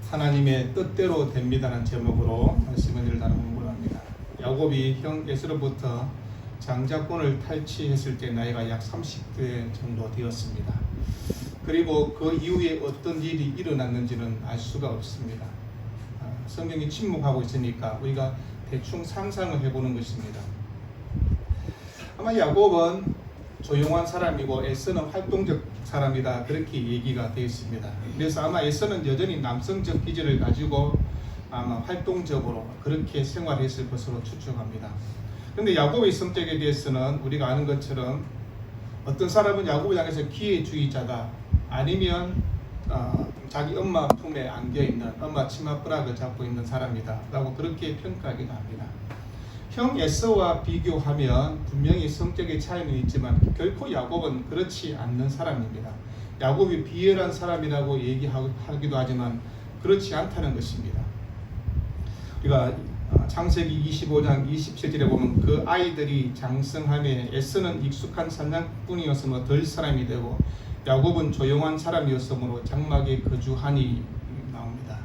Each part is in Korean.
하나님의 뜻대로 됩니다라는 제목으로 말씀을 나누고 합니다. 야곱이 형 에서로부터 장자권을 탈취했을 때 나이가 약 30대 정도 되었습니다. 그리고 그 이후에 어떤 일이 일어났는지는 알 수가 없습니다. 성경이 침묵하고 있으니까 우리가 대충 상상을 해보는 것입니다. 아마 야곱은 조용한 사람이고 에서는 활동적 사람이다, 그렇게 얘기가 되어 있습니다. 그래서 아마 에서는 여전히 남성적 기질을 가지고 아마 활동적으로 그렇게 생활했을 것으로 추측합니다. 그런데 야곱의 성격에 대해서는 우리가 아는 것처럼 어떤 사람은 야곱을 향해서 기회주의자다, 아니면 자기 엄마 품에 안겨있는, 엄마 치맛부락을 잡고 있는 사람이다 라고 그렇게 평가하기도 합니다. 형 에서와 비교하면 분명히 성격의 차이는 있지만 결코 야곱은 그렇지 않는 사람입니다. 야곱이 비열한 사람이라고 얘기하기도 하지만 그렇지 않다는 것입니다. 우리가 창세기 25장 27절에 보면 그 아이들이 장성하며 에서는 익숙한 사냥꾼이었으므로 덜 사람이 되고 야곱은 조용한 사람이었으므로 장막에 거주하니 나옵니다.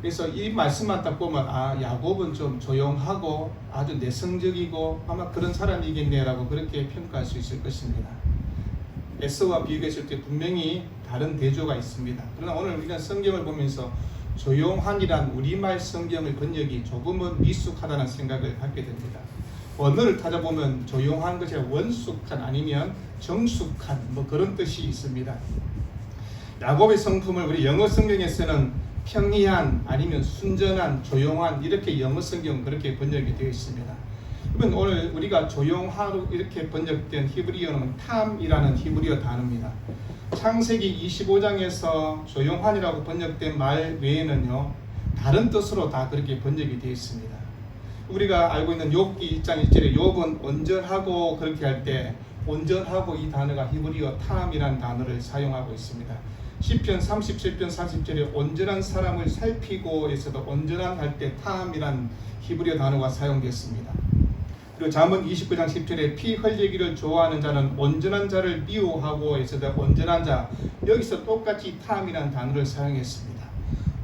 그래서 이 말씀만 딱 보면 야곱은 좀 조용하고 아주 내성적이고 아마 그런 사람이겠네라고 그렇게 평가할 수 있을 것입니다. 에서와 비교했을 때 분명히 다른 대조가 있습니다. 그러나 오늘 우리가 성경을 보면서 조용한이란 우리말 성경의 번역이 조금은 미숙하다는 생각을 갖게 됩니다. 언어를 찾아보면 조용한 것이 원숙한 아니면 정숙한 그런 뜻이 있습니다. 야곱의 성품을 우리 영어 성경에서는 평이한 아니면 순전한, 조용한, 이렇게 영어 성경 그렇게 번역이 되어 있습니다. 이번 오늘 우리가 조용하로 이렇게 번역된 히브리어는 탐이라는 히브리어 단어입니다. 창세기 25장에서 조용한이라고 번역된 말 외에는요 다른 뜻으로 다 그렇게 번역이 되어 있습니다. 우리가 알고 있는 욥기 1장 1절에 욥은 온전하고 그렇게 할 때 온전하고 이 단어가 히브리어 탐이라는 단어를 사용하고 있습니다. 시편 37편 40절에 온전한 사람을 살피고 에서도 온전한 할 때 탐이란 히브리어 단어가 사용됐습니다. 그리고 잠언 29장 10절에 피 흘리기를 좋아하는 자는 온전한 자를 미워하고 에서도 온전한 자, 여기서 똑같이 탐이라는 단어를 사용했습니다.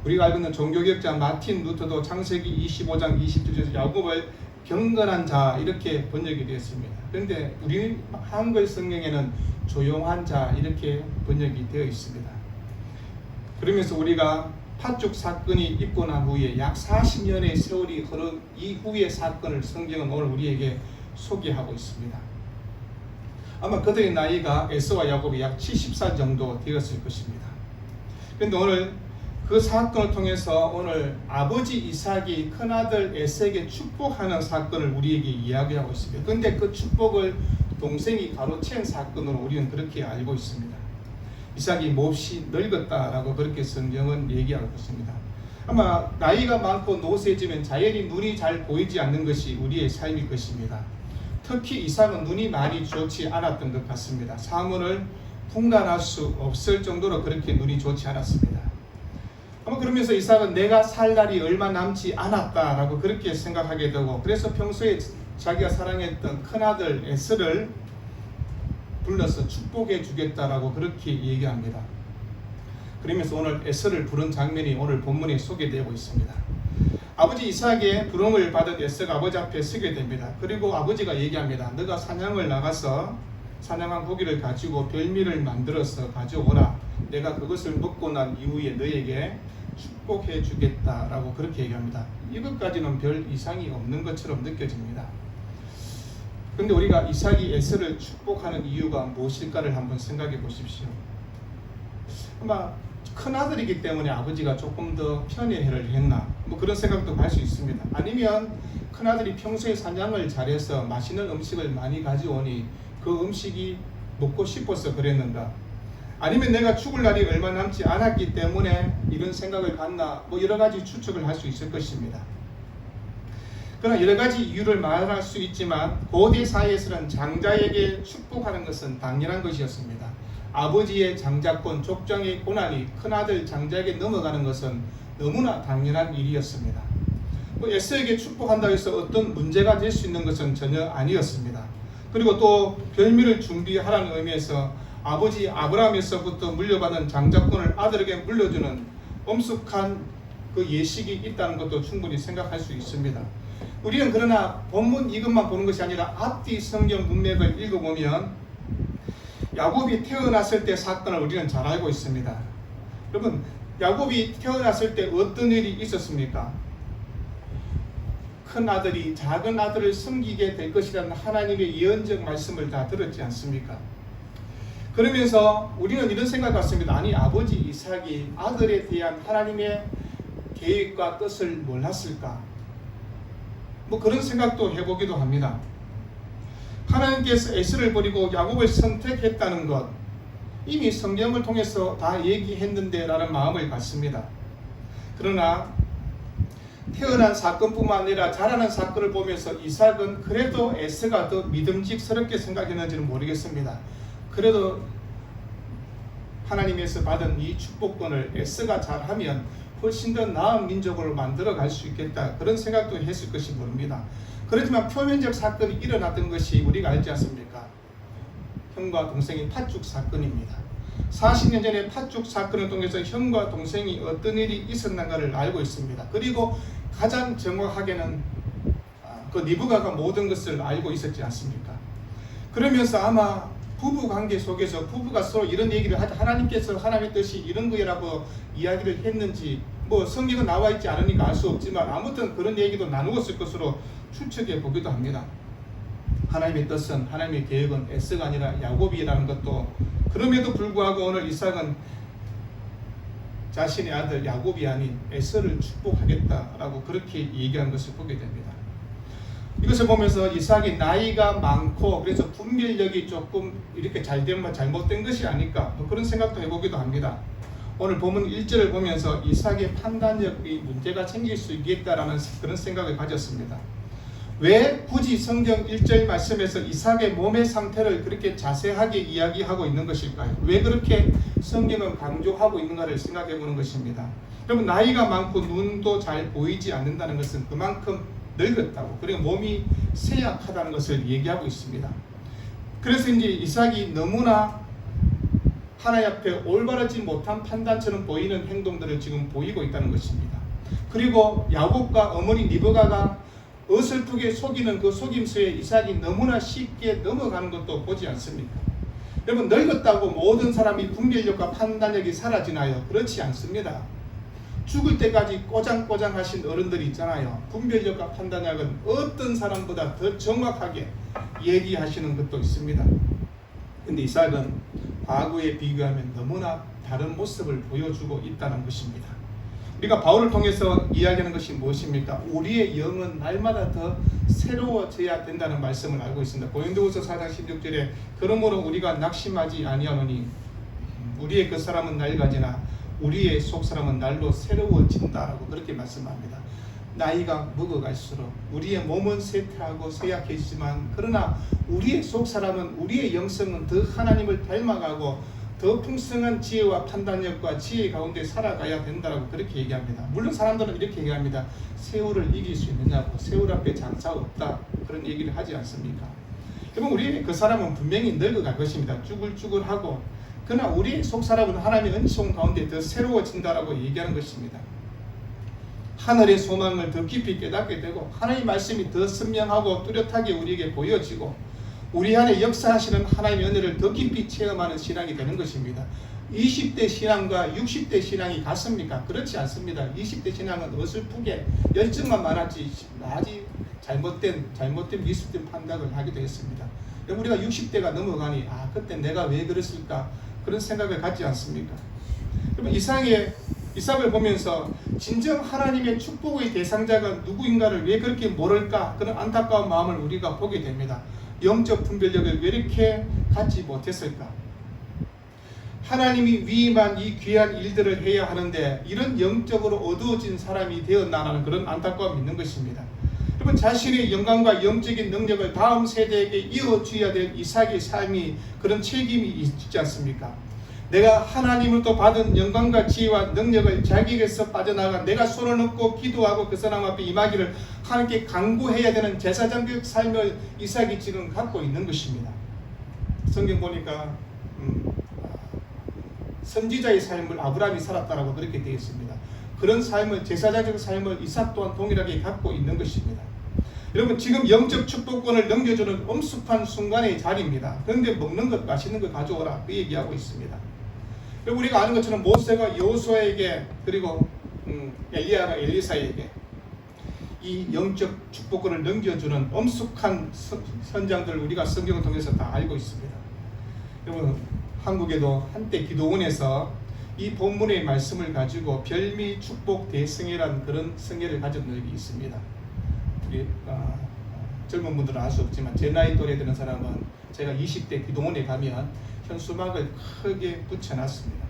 우리가 알고 있는 종교개혁자 마틴 루터도 창세기 25장 20절에서 야곱을 경건한 자 이렇게 번역이 되었습니다. 그런데 우리 한글 성경에는 조용한 자 이렇게 번역이 되어 있습니다. 그러면서 우리가 팥죽 사건이 있고 난 후에 약 40년의 세월이 흐른 이후의 사건을 성경은 오늘 우리에게 소개하고 있습니다. 아마 그들의 나이가 에서와 야곱이 약 70살 정도 되었을 것입니다. 그런데 오늘 그 사건을 통해서 오늘 아버지 이삭이 큰아들 에서에게 축복하는 사건을 우리에게 이야기하고 있습니다. 그런데 그 축복을 동생이 가로챈 사건으로 우리는 그렇게 알고 있습니다. 이삭이 몹시 늙었다라고 그렇게 성경은 얘기하고 있습니다. 아마 나이가 많고 노쇠지면 자연히 눈이 잘 보이지 않는 것이 우리의 삶일 것입니다. 특히 이삭은 눈이 많이 좋지 않았던 것 같습니다. 사물을 분간할 수 없을 정도로 그렇게 눈이 좋지 않았습니다. 아마 그러면서 이삭은 내가 살 날이 얼마 남지 않았다라고 그렇게 생각하게 되고, 그래서 평소에 자기가 사랑했던 큰아들 에서를 불러서 축복해 주겠다라고 그렇게 얘기합니다. 그러면서 오늘 에서를 부른 장면이 오늘 본문에 소개되고 있습니다. 아버지 이삭의 부름을 받은 에서가 아버지 앞에 서게 됩니다. 그리고 아버지가 얘기합니다. 너가 사냥을 나가서 사냥한 고기를 가지고 별미를 만들어서 가져오라. 내가 그것을 먹고 난 이후에 너에게 축복해 주겠다라고 그렇게 얘기합니다. 이것까지는 별 이상이 없는 것처럼 느껴집니다. 그런데 우리가 이삭이 에서를 축복하는 이유가 무엇일까를 한번 생각해 보십시오. 아마 큰아들이기 때문에 아버지가 조금 더 편애를 했나 그런 생각도 할 수 있습니다. 아니면 큰아들이 평소에 사냥을 잘해서 맛있는 음식을 많이 가져오니 그 음식이 먹고 싶어서 그랬는가, 아니면 내가 죽을 날이 얼마 남지 않았기 때문에 이런 생각을 갖나, 여러 가지 추측을 할 수 있을 것입니다. 그러나 여러 가지 이유를 말할 수 있지만 고대 사회에서는 장자에게 축복하는 것은 당연한 것이었습니다. 아버지의 장자권, 족장의 고난이 큰아들 장자에게 넘어가는 것은 너무나 당연한 일이었습니다. 에서에게 축복한다고 해서 어떤 문제가 될 수 있는 것은 전혀 아니었습니다. 그리고 또 별미를 준비하라는 의미에서 아버지 아브라함에서부터 물려받은 장자권을 아들에게 물려주는 엄숙한 그 예식이 있다는 것도 충분히 생각할 수 있습니다. 우리는 그러나 본문 이것만 보는 것이 아니라 앞뒤 성경 문맥을 읽어보면 야곱이 태어났을 때 사건을 우리는 잘 알고 있습니다. 여러분, 야곱이 태어났을 때 어떤 일이 있었습니까? 큰 아들이 작은 아들을 섬기게 될 것이라는 하나님의 예언적 말씀을 다 들었지 않습니까? 그러면서 우리는 이런 생각을 갖습니다. 아니, 아버지 이삭이 아들에 대한 하나님의 계획과 뜻을 몰랐을까? 뭐 그런 생각도 해보기도 합니다. 하나님께서 에서를 버리고 야곱을 선택했다는 것, 이미 성경을 통해서 다 얘기했는데 라는 마음을 갖습니다. 그러나 태어난 사건뿐만 아니라 자라는 사건을 보면서 이삭은 그래도 에서가 더 믿음직스럽게 생각했는지는 모르겠습니다. 그래도 하나님에서 받은 이 축복권을 에서가 잘하면 훨씬 더 나은 민족으로 만들어 갈 수 있겠다, 그런 생각도 했을 것이 모릅니다. 그렇지만 표면적 사건이 일어났던 것이 우리가 알지 않습니까? 형과 동생의 팥죽 사건입니다. 40년 전에 팥죽 사건을 통해서 형과 동생이 어떤 일이 있었는가를 알고 있습니다. 그리고 가장 정확하게는 그 리브가가 모든 것을 알고 있었지 않습니까? 그러면서 아마 부부관계 속에서 부부가 서로 이런 얘기를 하자, 하나님께서 하나님의 뜻이 이런 거라고 이야기를 했는지 뭐 성경은 나와 있지 않으니까 알 수 없지만 아무튼 그런 얘기도 나누었을 것으로 추측해 보기도 합니다. 하나님의 뜻은, 하나님의 계획은 에서가 아니라 야곱이라는 것도, 그럼에도 불구하고 오늘 이삭은 자신의 아들 야곱이 아닌 에서를 축복하겠다라고 그렇게 얘기한 것을 보게 됩니다. 이것을 보면서 이삭이 나이가 많고 그래서 분별력이 조금 이렇게 잘되면 잘못된 것이 아닐까, 뭐 그런 생각도 해보기도 합니다. 오늘 본문 1절을 보면서 이삭의 판단력이 문제가 생길 수 있겠다라는 그런 생각을 가졌습니다. 왜 굳이 성경 1절 말씀에서 이삭의 몸의 상태를 그렇게 자세하게 이야기하고 있는 것일까요? 왜 그렇게 성경은 강조하고 있는가를 생각해 보는 것입니다. 여러분, 나이가 많고 눈도 잘 보이지 않는다는 것은 그만큼 늙었다고, 그리고 몸이 쇠약하다는 것을 얘기하고 있습니다. 그래서 이제 이삭이 너무나 하나님 앞에 올바르지 못한 판단처럼 보이는 행동들을 지금 보이고 있다는 것입니다. 그리고 야곱과 어머니 리브가가 어설프게 속이는 그 속임수에 이삭이 너무나 쉽게 넘어가는 것도 보지 않습니까? 여러분, 늙었다고 모든 사람이 분별력과 판단력이 사라지나요? 그렇지 않습니다. 죽을 때까지 꼬장꼬장 하신 어른들이 있잖아요. 분별력과 판단력은 어떤 사람보다 더 정확하게 얘기하시는 것도 있습니다. 근데 이삭은 과거에 비교하면 너무나 다른 모습을 보여주고 있다는 것입니다. 우리가 바울을 통해서 이야기하는 것이 무엇입니까? 우리의 영은 날마다 더 새로워져야 된다는 말씀을 알고 있습니다. 고린도후서 4장 16절에 그러므로 우리가 낙심하지 아니하노니 우리의 그 사람은 낡아지나 우리의 속사람은 날로 새로워진다라고 그렇게 말씀합니다. 나이가 먹어갈수록 우리의 몸은 쇠퇴하고 쇠약해지지만 그러나 우리의 속사람은, 우리의 영성은 더 하나님을 닮아가고 더 풍성한 지혜와 판단력과 지혜 가운데 살아가야 된다고 그렇게 얘기합니다. 물론 사람들은 이렇게 얘기합니다. 세월을 이길 수 있느냐고, 세월 앞에 장사 없다, 그런 얘기를 하지 않습니까? 여러분, 우리의 그 사람은 분명히 늙어갈 것입니다. 쭈글쭈글하고, 그러나 우리의 속사람은 하나님의 은총 가운데 더 새로워진다라고 얘기하는 것입니다. 하늘의 소망을 더 깊이 깨닫게 되고 하나님의 말씀이 더 선명하고 뚜렷하게 우리에게 보여지고 우리 안에 역사하시는 하나님의 은혜를 더 깊이 체험하는 신앙이 되는 것입니다. 20대 신앙과 60대 신앙이 같습니까? 그렇지 않습니다. 20대 신앙은 어설프게 열정만 많았지 아주 잘못된 미숙된 판단을 하게 되었습니다. 우리가 60대가 넘어가니 그때 내가 왜 그랬을까, 그런 생각을 갖지 않습니까? 여러분, 이삭을 보면서 진정 하나님의 축복의 대상자가 누구인가를 왜 그렇게 모를까, 그런 안타까운 마음을 우리가 보게 됩니다. 영적 분별력을 왜 이렇게 갖지 못했을까? 하나님이 위임한 이 귀한 일들을 해야 하는데 이런 영적으로 어두워진 사람이 되었나라는 그런 안타까움이 있는 것입니다. 여러분, 자신의 영광과 영적인 능력을 다음 세대에게 이어줘야 될 이삭의 삶이 그런 책임이 있지 않습니까? 내가 하나님으로부터 받은 영광과 지혜와 능력을 자기에게서 빠져나가 내가 손을 얹고 기도하고 그 사람 앞에 임하기를 하나님께 간구해야 되는 제사장적 삶을 이삭이 지금 갖고 있는 것입니다. 성경 보니까 선지자의 삶을 아브라함이 살았다라고 그렇게 되어 있습니다. 그런 삶을, 제사장적 삶을 이삭 또한 동일하게 갖고 있는 것입니다. 여러분, 지금 영적 축복권을 넘겨주는 엄숙한 순간의 자리입니다. 그런데 먹는 것, 맛있는 것 가져오라, 그 얘기하고 있습니다. 그리고 우리가 아는 것처럼 모세가 여호수아에게, 그리고 엘리야가 엘리사에게 이 영적 축복권을 넘겨주는 엄숙한 선장들을 우리가 성경을 통해서 다 알고 있습니다. 여러분, 한국에도 한때 기도원에서 이 본문의 말씀을 가지고 별미 축복 대성회라는 그런 성회를 가진 적이 있습니다. 우리 젊은 분들은 알 수 없지만 제 나이 또래 되는 사람은 제가 20대 기도원에 가면 현수막을 크게 붙여놨습니다.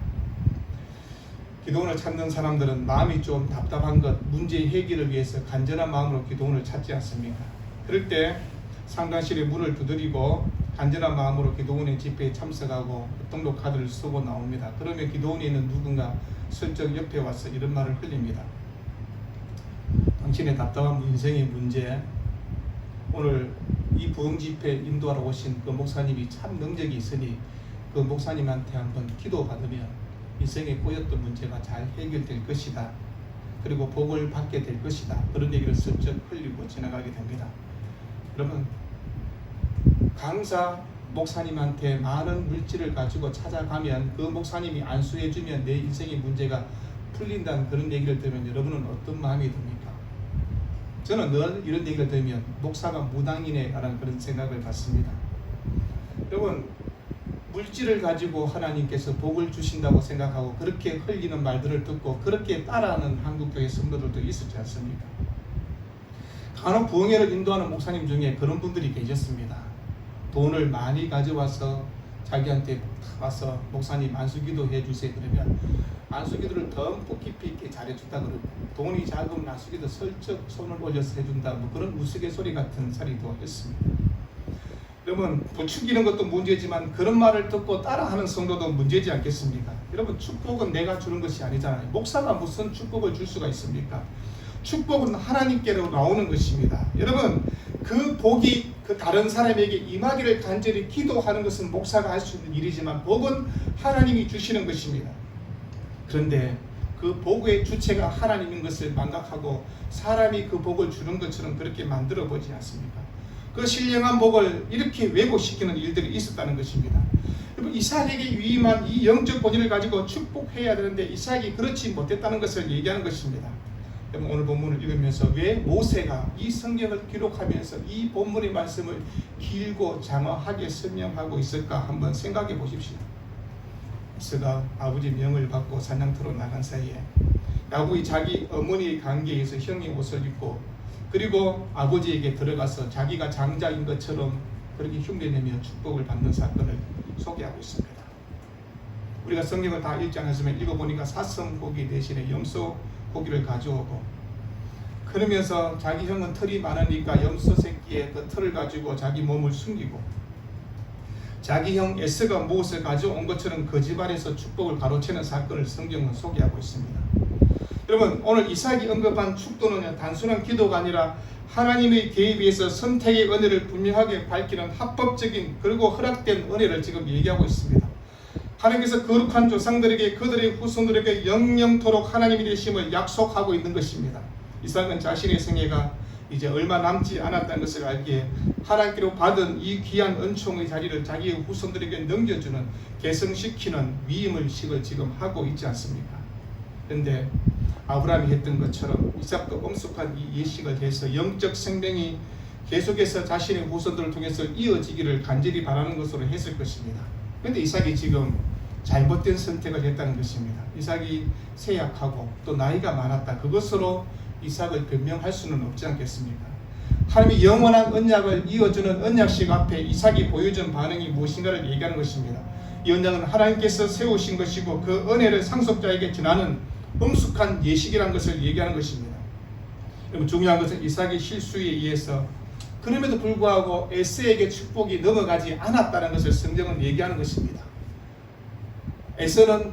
기도원을 찾는 사람들은 마음이 좀 답답한 것, 문제 해결을 위해서 간절한 마음으로 기도원을 찾지 않습니까? 그럴 때 상관실에 문을 두드리고 간절한 마음으로 기도원의 집회에 참석하고 등록 카드를 쓰고 나옵니다. 그러면 기도원에 있는 누군가 슬쩍 옆에 와서 이런 말을 흘립니다. 당신의 답답한 인생의 문제, 오늘 이 부흥 집회 인도하러 오신 그 목사님이 참 능력이 있으니 그 목사님한테 한번 기도받으면 인생에 꼬였던 문제가 잘 해결될 것이다. 그리고 복을 받게 될 것이다. 그런 얘기를 슬쩍 흘리고 지나가게 됩니다. 여러분, 강사 목사님한테 많은 물질을 가지고 찾아가면 그 목사님이 안수해주면 내 인생의 문제가 풀린다는 그런 얘기를 들으면 여러분은 어떤 마음이 듭니까? 저는 늘 이런 얘기를 들으면 목사가 무당이네 라는 그런 생각을 갖습니다. 여러분, 물질을 가지고 하나님께서 복을 주신다고 생각하고 그렇게 흘리는 말들을 듣고 그렇게 따라하는 한국교회 성도들도 있었지 않습니까? 간혹 부흥회를 인도하는 목사님 중에 그런 분들이 계셨습니다. 돈을 많이 가져와서 자기한테 와서 목사님 안수기도 해주세요 그러면 안수기도를 듬뿍 깊이 있게 잘해준다 그러고, 돈이 작으면 안수기도 슬쩍 손을 올려서 해준다, 뭐 그런 우스갯소리 같은 소리도 했습니다. 여러분, 부추기는 것도 문제지만 그런 말을 듣고 따라하는 성도도 문제지 않겠습니까? 여러분, 축복은 내가 주는 것이 아니잖아요. 목사가 무슨 축복을 줄 수가 있습니까? 축복은 하나님께로 나오는 것입니다. 여러분, 그 복이 그 다른 사람에게 임하기를 간절히 기도하는 것은 목사가 할 수 있는 일이지만 복은 하나님이 주시는 것입니다. 그런데 그 복의 주체가 하나님인 것을 망각하고 사람이 그 복을 주는 것처럼 그렇게 만들어 보지 않습니까? 그 신령한 복을 이렇게 왜곡시키는 일들이 있었다는 것입니다. 여러분, 이삭에게 위임한 이 영적 본질을 가지고 축복해야 되는데 이삭이 그렇지 못했다는 것을 얘기하는 것입니다. 여러분, 오늘 본문을 읽으면서 왜 모세가 이 성경을 기록하면서 이 본문의 말씀을 길고 장황하게 설명하고 있을까 한번 생각해 보십시오. 모세가 아버지 명을 받고 사냥터로 나간 사이에 야곱이 자기 어머니의 관계에서 형의 옷을 입고 그리고 아버지에게 들어가서 자기가 장자인 것처럼 그렇게 흉내내며 축복을 받는 사건을 소개하고 있습니다. 우리가 성경을 다 읽지 않았으면 읽어보니까 사슴고기 대신에 염소 고기를 가져오고, 그러면서 자기 형은 털이 많으니까 염소 새끼의 그 털을 가지고 자기 몸을 숨기고, 자기 형 에스가 무엇을 가져온 것처럼 그 집안에서 축복을 가로채는 사건을 성경은 소개하고 있습니다. 여러분, 오늘 이삭이 언급한 축도는 단순한 기도가 아니라 하나님의 개입에서 선택의 은혜를 분명하게 밝히는 합법적인 그리고 허락된 은혜를 지금 얘기하고 있습니다. 하나님께서 거룩한 조상들에게 그들의 후손들에게 영영토록 하나님이 되심을 약속하고 있는 것입니다. 이삭은 자신의 생애가 이제 얼마 남지 않았다는 것을 알기에 하나님께로 받은 이 귀한 은총의 자리를 자기의 후손들에게 넘겨주는, 계승시키는 위임의식을 지금 하고 있지 않습니까? 그런데 아브라함이 했던 것처럼 이삭도 엄숙한 이 예식을 해서 영적 생명이 계속해서 자신의 후손들을 통해서 이어지기를 간절히 바라는 것으로 했을 것입니다. 그런데 이삭이 지금 잘못된 선택을 했다는 것입니다. 이삭이 세약하고 또 나이가 많았다, 그것으로 이삭을 변명할 수는 없지 않겠습니까? 하나님이 영원한 언약을 이어주는 언약식 앞에 이삭이 보여준 반응이 무엇인가를 얘기하는 것입니다. 이 언약은 하나님께서 세우신 것이고 그 은혜를 상속자에게 전하는 엄숙한 예식이라는 것을 얘기하는 것입니다. 여러분, 중요한 것은 이삭의 실수에 의해서 그럼에도 불구하고 에서에게 축복이 넘어가지 않았다는 것을 성경은 얘기하는 것입니다. 에서는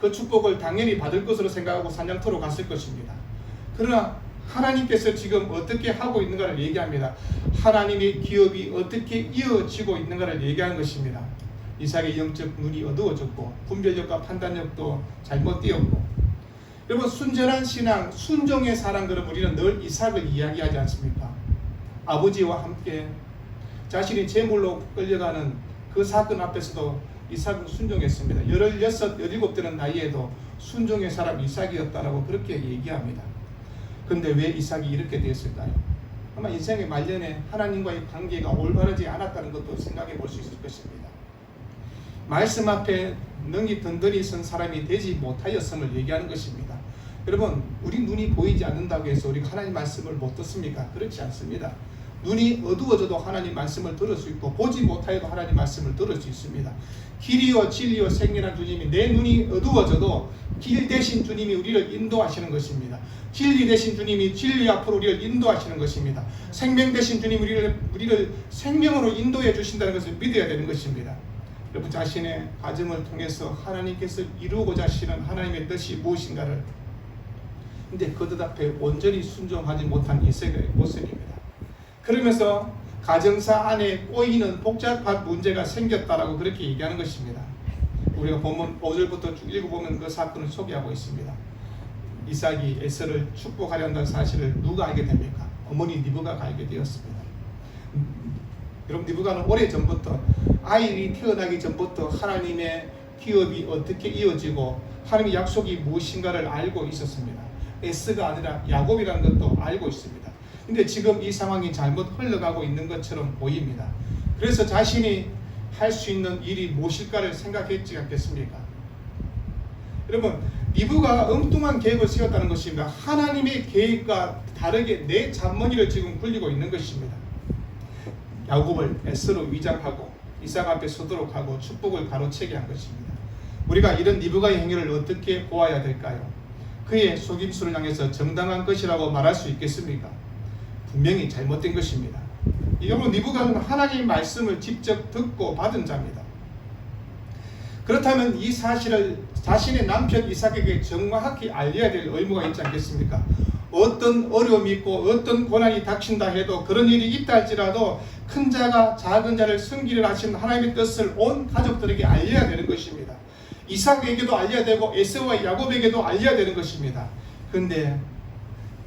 그 축복을 당연히 받을 것으로 생각하고 사냥터로 갔을 것입니다. 그러나 하나님께서 지금 어떻게 하고 있는가를 얘기합니다. 하나님의 기업이 어떻게 이어지고 있는가를 얘기하는 것입니다. 이삭의 영적 눈이 어두워졌고 분별력과 판단력도 잘못되었고. 여러분, 순전한 신앙, 순종의 사랑, 그럼 우리는 늘 이삭을 이야기하지 않습니까? 아버지와 함께 자신이 제물로 끌려가는 그 사건 앞에서도 이삭은 순종했습니다. 16, 17되는 나이에도 순종의 사람 이삭이었다라고 그렇게 얘기합니다. 근데 왜 이삭이 이렇게 되었을까요? 아마 인생의 말년에 하나님과의 관계가 올바르지 않았다는 것도 생각해 볼 수 있을 것입니다. 말씀 앞에 능히 든든히 선 사람이 되지 못하였음을 얘기하는 것입니다. 여러분, 우리 눈이 보이지 않는다고 해서 우리가 하나님 말씀을 못 듣습니까? 그렇지 않습니다. 눈이 어두워져도 하나님 말씀을 들을 수 있고 보지 못하여도 하나님 말씀을 들을 수 있습니다. 길이요 진리요 생명한 주님이, 내 눈이 어두워져도 길 대신 주님이 우리를 인도하시는 것입니다. 진리 대신 주님이 진리 앞으로 우리를 인도하시는 것입니다. 생명 대신 주님이 우리를 생명으로 인도해 주신다는 것을 믿어야 되는 것입니다. 여러분, 자신의 가정을 통해서 하나님께서 이루고자 하시는 하나님의 뜻이 무엇인가를, 근데 그 뜻 앞에 온전히 순종하지 못한 이삭의 모습입니다. 그러면서 가정사 안에 꼬이는 복잡한 문제가 생겼다라고 그렇게 얘기하는 것입니다. 우리가 보면 5절부터 쭉 읽어보면 그 사건을 소개하고 있습니다. 이삭이 에서를 축복하려 한다는 사실을 누가 알게 됩니까? 어머니 리브가가 알게 되었습니다. 여러분, 리브가는 오래전부터, 아이들이 태어나기 전부터 하나님의 기업이 어떻게 이어지고 하나님의 약속이 무엇인가를 알고 있었습니다. 에스가 아니라 야곱이라는 것도 알고 있습니다. 근데 지금 이 상황이 잘못 흘러가고 있는 것처럼 보입니다. 그래서 자신이 할 수 있는 일이 무엇일까를 생각했지 않겠습니까? 여러분, 리브가 엉뚱한 계획을 세웠다는 것입니다. 하나님의 계획과 다르게 내 잔머리를 지금 굴리고 있는 것입니다. 야곱을 에스로 위장하고 이삭 앞에 서도록 하고 축복을 가로채게 한 것입니다. 우리가 이런 리브가의 행위를 어떻게 보아야 될까요? 그의 속임수를 향해서 정당한 것이라고 말할 수 있겠습니까? 분명히 잘못된 것입니다. 여러분, 리브가는 하나님의 말씀을 직접 듣고 받은 자입니다. 그렇다면 이 사실을 자신의 남편 이삭에게 정확하게 알려야 될 의무가 있지 않겠습니까? 어떤 어려움이 있고 어떤 고난이 닥친다 해도, 그런 일이 있다 할지라도 큰 자가 작은 자를 섬기려 하시는 하나님의 뜻을 온 가족들에게 알려야 되는 것입니다. 이삭에게도 알려야 되고 에서와 야곱에게도 알려야 되는 것입니다. 그런데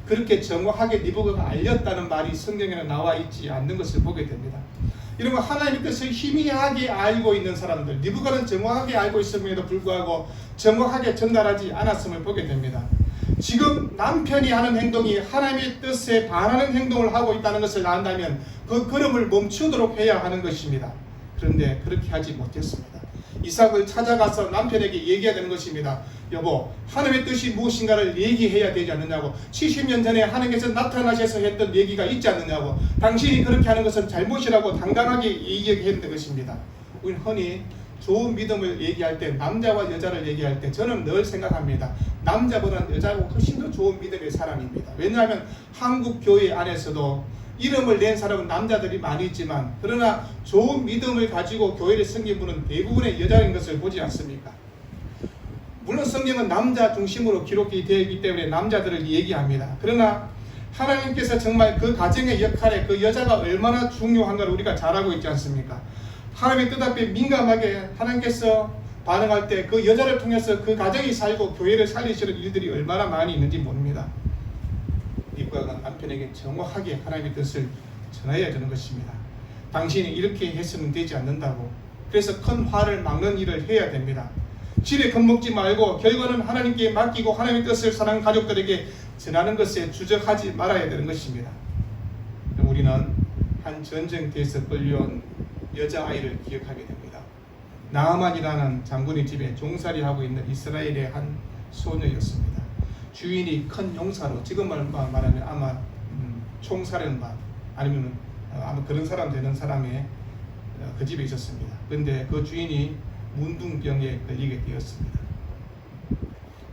그렇게 정확하게 리브가가 알렸다는 말이 성경에는 나와 있지 않는 것을 보게 됩니다. 여러분, 하나님의 뜻을 희미하게 알고 있는 사람들, 리브가는 정확하게 알고 있음에도 불구하고 정확하게 전달하지 않았음을 보게 됩니다. 지금 남편이 하는 행동이 하나님의 뜻에 반하는 행동을 하고 있다는 것을 안다면 그 걸음을 멈추도록 해야 하는 것입니다. 그런데 그렇게 하지 못했습니다. 이삭을 찾아가서 남편에게 얘기해야 되는 것입니다. 여보, 하나님의 뜻이 무엇인가를 얘기해야 되지 않느냐고. 70년 전에 하나님께서 나타나셔서 했던 얘기가 있지 않느냐고. 당신이 그렇게 하는 것은 잘못이라고 당당하게 얘기해야 되는 것입니다. 우리는 흔히 좋은 믿음을 얘기할 때, 남자와 여자를 얘기할 때 저는 늘 생각합니다. 남자보다는 여자가 훨씬 더 좋은 믿음의 사람입니다. 왜냐하면 한국 교회 안에서도 이름을 낸 사람은 남자들이 많이 있지만, 그러나 좋은 믿음을 가지고 교회를 섬긴 분은 대부분의 여자인 것을 보지 않습니까? 물론 성경은 남자 중심으로 기록이 되어 있기 때문에 남자들을 얘기합니다. 그러나 하나님께서 정말 그 가정의 역할에 그 여자가 얼마나 중요한가를 우리가 잘 알고 있지 않습니까? 하나님의 뜻 앞에 민감하게 하나님께서 반응할 때 그 여자를 통해서 그 가정이 살고 교회를 살리시는 일들이 얼마나 많이 있는지 모릅니다. 리브가가 남편에게 정확하게 하나님의 뜻을 전해야 되는 것입니다. 당신이 이렇게 했으면 되지 않는다고. 그래서 큰 화를 막는 일을 해야 됩니다. 지레 겁먹지 말고 결과는 하나님께 맡기고 하나님의 뜻을 사랑하는 가족들에게 전하는 것에 주저하지 말아야 되는 것입니다. 우리는 한 전쟁터에서 끌려온 여자아이를 기억하게 됩니다. 나아만이라는 장군의 집에 종살이하고 있는 이스라엘의 한 소녀였습니다. 주인이 큰 용사로, 지금 말하면 아마 총사령관 아니면 아마 그런 사람 되는 사람의 그 집에 있었습니다. 그런데 그 주인이 문둥병에 걸리게 되었습니다.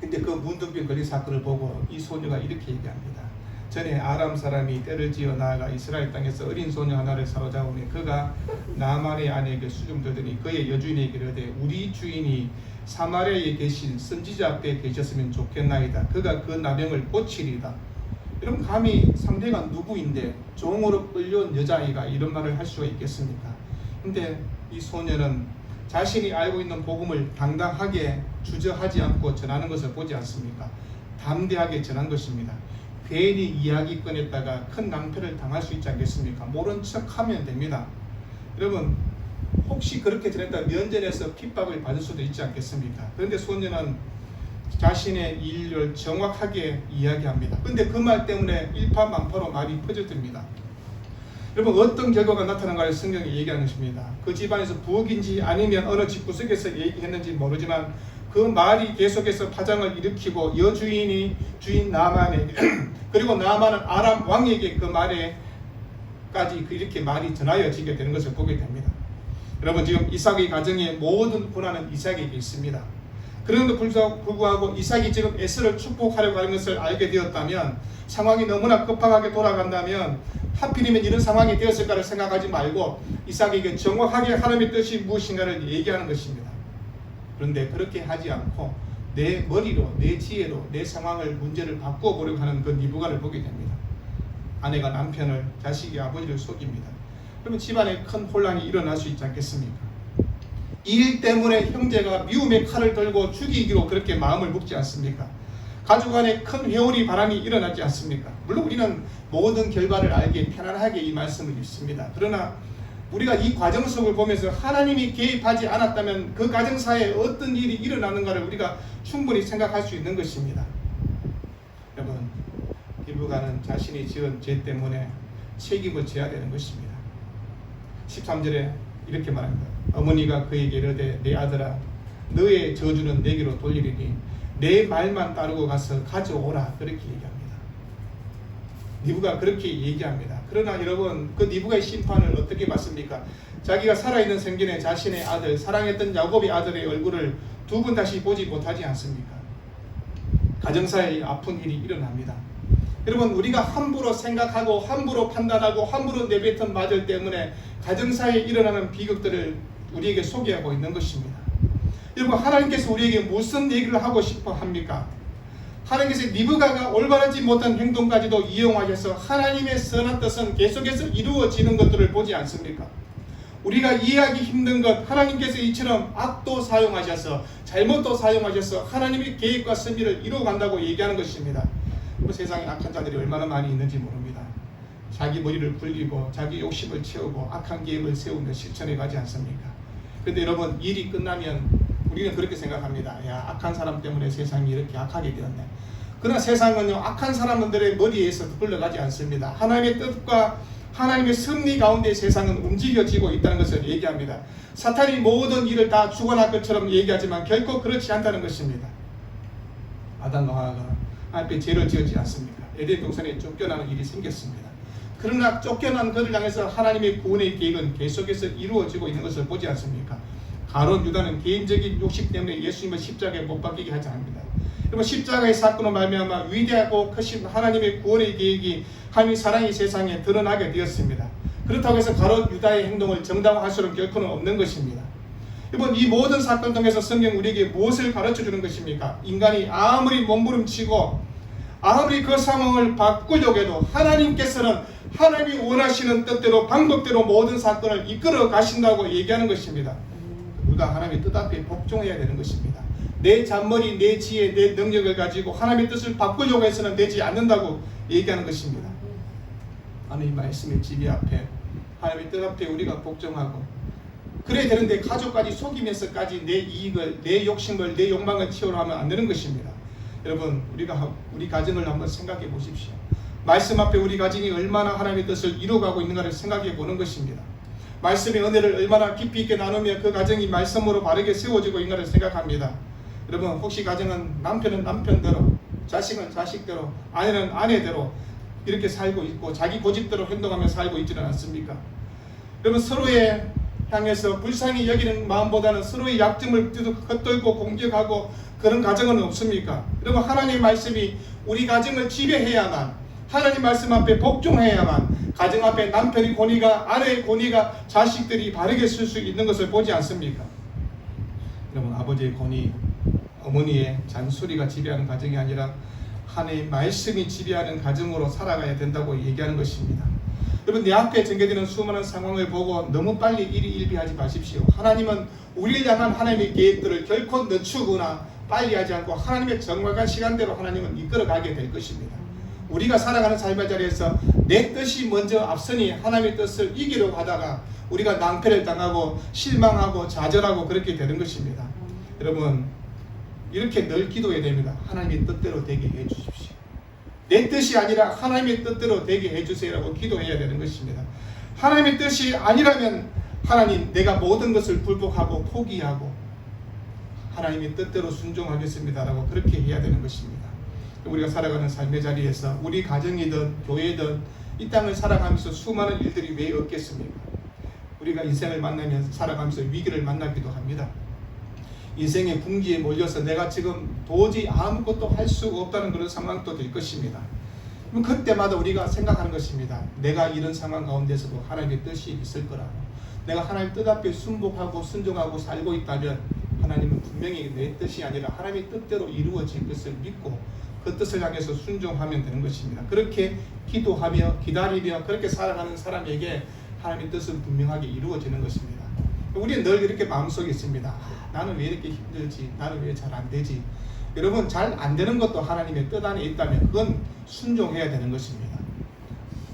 근데 그 문둥병 걸린 사건을 보고 이 소녀가 이렇게 얘기합니다. 전에 아람 사람이 때를 지어 나아가 이스라엘 땅에서 어린 소녀 하나를 사로잡으며 그가 나만의 아내에게 수중들더니 그의 여주인에게 이르되 우리 주인이 사마리아에 계신 선지자 앞에 계셨으면 좋겠나이다. 그가 그 나병을 고치리다. 여러분, 감히 상대가 누구인데 종으로 끌려온 여자아이가 이런 말을 할 수가 있겠습니까? 근데 이 소녀는 자신이 알고 있는 복음을 당당하게 주저하지 않고 전하는 것을 보지 않습니까? 담대하게 전한 것입니다. 괜히 이야기 꺼냈다가 큰 낭패를 당할 수 있지 않겠습니까? 모른 척하면 됩니다. 여러분, 혹시 그렇게 전했다 면전에서 핍박을 받을 수도 있지 않겠습니까? 그런데 손녀는 자신의 일을 정확하게 이야기합니다. 그런데 그 말 때문에 일파만파로 말이 퍼져듭니다. 여러분, 어떤 결과가 나타난가를 성경이 얘기하는 것입니다. 그 집안에서 부엌인지 아니면 어느 집구석에서 얘기했는지 모르지만 그 말이 계속해서 파장을 일으키고 여주인이 주인 나만에게 그리고 나만은 아람 왕에게 그 말에까지 이렇게 말이 전하여지게 되는 것을 보게 됩니다. 여러분, 지금 이삭의 가정의 모든 고난은 이삭에게 있습니다. 그런데도 불구하고 이삭이 지금 에서를 축복하려고 하는 것을 알게 되었다면, 상황이 너무나 급박하게 돌아간다면 하필이면 이런 상황이 되었을까를 생각하지 말고 이삭에게 정확하게 하나님의 뜻이 무엇인가를 얘기하는 것입니다. 그런데 그렇게 하지 않고 내 머리로, 내 지혜로 내 상황을, 문제를 바꾸어 보려고 하는 그 니부갓을 보게 됩니다. 아내가 남편을, 자식이 아버지를 속입니다. 그러면 집안에 큰 혼란이 일어날 수 있지 않겠습니까? 이 일 때문에 형제가 미움의 칼을 들고 죽이기로 그렇게 마음을 먹지 않습니까? 가족 안에 큰 회오리 바람이 일어나지 않습니까? 물론 우리는 모든 결과를 알기에 편안하게 이 말씀을 읽습니다. 그러나 우리가 이 과정 속을 보면서 하나님이 개입하지 않았다면 그 가정사에 어떤 일이 일어나는가를 우리가 충분히 생각할 수 있는 것입니다. 여러분, 리브가는 자신이 지은 죄 때문에 책임을 져야 되는 것입니다. 13절에 이렇게 말합니다. 어머니가 그에게 이르되 내 아들아, 너의 저주는 내게로 돌리리니 내 말만 따르고 가서 가져오라. 그렇게 얘기합니다. 니부가 그렇게 얘기합니다. 그러나 여러분, 그 니부가의 심판을 어떻게 받습니까? 자기가 살아있는 생전에 자신의 아들, 사랑했던 야곱의 아들의 얼굴을 두 번 다시 보지 못하지 않습니까? 가정사에 아픈 일이 일어납니다. 여러분, 우리가 함부로 생각하고 함부로 판단하고 함부로 내뱉은 말들 때문에 가정사에 일어나는 비극들을 우리에게 소개하고 있는 것입니다. 여러분, 하나님께서 우리에게 무슨 얘기를 하고 싶어 합니까? 하나님께서 니브가가 올바르지 못한 행동까지도 이용하셔서 하나님의 선한 뜻은 계속해서 이루어지는 것들을 보지 않습니까? 우리가 이해하기 힘든 것, 하나님께서 이처럼 악도 사용하셔서 잘못도 사용하셔서 하나님의 계획과 섭리를 이루어간다고 얘기하는 것입니다. 세상에 악한 자들이 얼마나 많이 있는지 모릅니다. 자기 머리를 굴리고 자기 욕심을 채우고 악한 계획을 세우며 실천해 가지 않습니까? 그런데 여러분, 일이 끝나면 우리는 그렇게 생각합니다. 야, 악한 사람 때문에 세상이 이렇게 악하게 되었네. 그러나 세상은요, 악한 사람들의 머리에서 흘러가지 않습니다. 하나님의 뜻과 하나님의 섭리 가운데 세상은 움직여지고 있다는 것을 얘기합니다. 사탄이 모든 일을 다 주관할 것처럼 얘기하지만 결코 그렇지 않다는 것입니다. 아담과 하와가 하나님께 죄를 지었지 않습니까? 에덴 동산에 쫓겨나는 일이 생겼습니다. 그러나 쫓겨난 그를 향해서 하나님의 구원의 계획은 계속해서 이루어지고 있는 것을 보지 않습니까? 가룟 유다는 개인적인 욕심 때문에 예수님을 십자가에 못 박히게 하지 않습니다. 여러분, 십자가의 사건으로 말미암아 위대하고 크신 하나님의 구원의 계획이, 하나님의 사랑이 세상에 드러나게 되었습니다. 그렇다고 해서 가룟 유다의 행동을 정당화할 수는 결코는 없는 것입니다. 여러분, 이 모든 사건 통해서 성경 우리에게 무엇을 가르쳐주는 것입니까? 인간이 아무리 몸부림치고 아무리 그 상황을 바꾸려고 해도 하나님께서는 하나님이 원하시는 뜻대로 방법대로 모든 사건을 이끌어 가신다고 얘기하는 것입니다. 우리가 하나님의 뜻 앞에 복종해야 되는 것입니다. 내 잔머리, 내 지혜, 내 능력을 가지고 하나님의 뜻을 바꾸려고 해서는 되지 않는다고 얘기하는 것입니다. 하나님의 말씀의 지배 앞에, 하나님의 뜻 앞에 우리가 복종하고 그래야 되는데 가족까지 속이면서까지 내 이익을, 내 욕심을, 내 욕망을 채우려 하면 안 되는 것입니다. 여러분, 우리 가정을 한번 생각해 보십시오. 말씀 앞에 우리 가정이 얼마나 하나님의 뜻을 이루어가고 있는가를 생각해 보는 것입니다. 말씀의 은혜를 얼마나 깊이 있게 나누며 그 가정이 말씀으로 바르게 세워지고 있는가를 생각합니다. 여러분, 혹시 가정은 남편은 남편대로, 자식은 자식대로, 아내는 아내대로 이렇게 살고 있고 자기 고집대로 행동하며 살고 있지는 않습니까? 여러분, 서로의 향해서 불쌍히 여기는 마음보다는 서로의 약점을 겉돌고 공격하고 그런 가정은 없습니까? 여러분, 하나님의 말씀이 우리 가정을 지배해야만, 하나님 말씀 앞에 복종해야만 가정 앞에 남편의 권위가, 아내의 권위가, 자식들이 바르게 쓸 수 있는 것을 보지 않습니까? 여러분, 아버지의 권위, 어머니의 잔소리가 지배하는 가정이 아니라 하나님의 말씀이 지배하는 가정으로 살아가야 된다고 얘기하는 것입니다. 여러분, 내 앞에 전개되는 수많은 상황을 보고 너무 빨리 일희일비하지 마십시오. 하나님은 우리를 향한 하나님의 계획들을 결코 늦추거나 빨리 하지 않고 하나님의 정확한 시간대로 하나님은 이끌어가게 될 것입니다. 우리가 살아가는 삶의 자리에서 내 뜻이 먼저 앞서니 하나님의 뜻을 이기려고 하다가 우리가 낭패를 당하고 실망하고 좌절하고 그렇게 되는 것입니다. 여러분, 이렇게 늘 기도해야 됩니다. 하나님의 뜻대로 되게 해주십시오. 내 뜻이 아니라 하나님의 뜻대로 되게 해주세요라고 기도해야 되는 것입니다. 하나님의 뜻이 아니라면 하나님, 내가 모든 것을 불복하고 포기하고 하나님의 뜻대로 순종하겠습니다라고 그렇게 해야 되는 것입니다. 우리가 살아가는 삶의 자리에서 우리 가정이든 교회든 이 땅을 살아가면서 수많은 일들이 왜 없겠습니까? 우리가 인생을 만나면서 살아가면서 위기를 만나기도 합니다. 인생의 궁지에 몰려서 내가 지금 도저히 아무것도 할 수 없다는 그런 상황도 될 것입니다. 그럼 그때마다 우리가 생각하는 것입니다. 내가 이런 상황 가운데서도 하나님의 뜻이 있을 거라고. 내가 하나님 뜻 앞에 순복하고 순종하고 살고 있다면 하나님은 분명히 내 뜻이 아니라 하나님의 뜻대로 이루어질 것을 믿고 그 뜻을 향해서 순종하면 되는 것입니다. 그렇게 기도하며 기다리며 그렇게 살아가는 사람에게 하나님의 뜻은 분명하게 이루어지는 것입니다. 우리는 늘 이렇게 마음속에 있습니다. 나는 왜 이렇게 힘들지? 나는 왜 잘 안 되지? 여러분, 잘 안 되는 것도 하나님의 뜻 안에 있다면 그건 순종해야 되는 것입니다.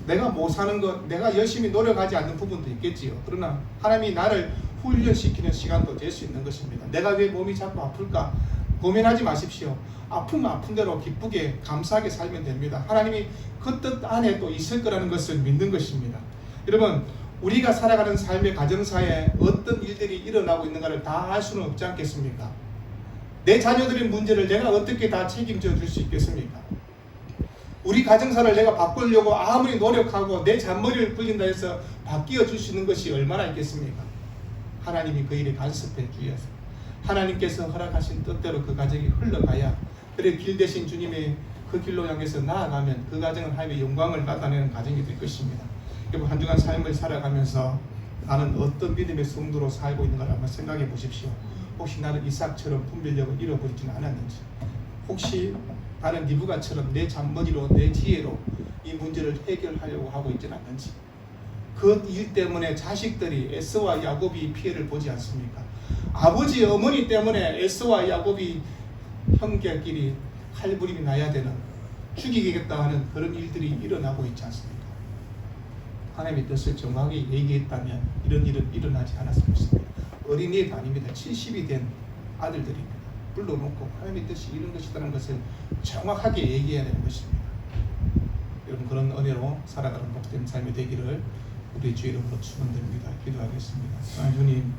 내가 못 사는 것, 내가 열심히 노력하지 않는 부분도 있겠지요. 그러나 하나님이 나를 훈련시키는 시간도 될 수 있는 것입니다. 내가 왜 몸이 자꾸 아플까? 고민하지 마십시오. 아프면 아픈 대로 기쁘게 감사하게 살면 됩니다. 하나님이 그 뜻 안에 또 있을 거라는 것을 믿는 것입니다. 여러분, 우리가 살아가는 삶의 가정사에 어떤 일들이 일어나고 있는가를 다 알 수는 없지 않겠습니까? 내 자녀들의 문제를 내가 어떻게 다 책임져 줄 수 있겠습니까? 우리 가정사를 내가 바꾸려고 아무리 노력하고 내 잔머리를 굴린다 해서 바뀌어 줄 수 있는 것이 얼마나 있겠습니까? 하나님이 그 일에 간섭해 주셔서 하나님께서 허락하신 뜻대로 그 가정이 흘러가야, 그래 길 대신 주님의 그 길로 향해서 나아가면 그 가정은 하나님의 영광을 나타내는 가정이 될 것입니다. 여러분, 한 주간 삶을 살아가면서 나는 어떤 믿음의 성도로 살고 있는가를 한번 생각해 보십시오. 혹시 나는 이삭처럼 분별력을 잃어버리지는 않았는지, 혹시 나는 리브가처럼 내 잔머리로 내 지혜로 이 문제를 해결하려고 하고 있지는 않는지, 그 일 때문에 자식들이 에서와 야곱이 피해를 보지 않습니까? 아버지 어머니 때문에 에서와 야곱이 형제끼리 칼부림이 나야 되는, 죽이겠다 하는 그런 일들이 일어나고 있지 않습니까? 하나님의 뜻을 정확하게 얘기했다면 이런 일은 일어나지 않았을 것입니다. 어린이도 아닙니다. 70이 된 아들들입니다. 불러놓고 하나님의 뜻이 이런 것이라는 것을 정확하게 얘기해야 되는 것입니다. 여러분, 그런 은혜로 살아가는 복된 삶이 되기를 우리 주 이름으로 축원드립니다. 기도하겠습니다. 주님,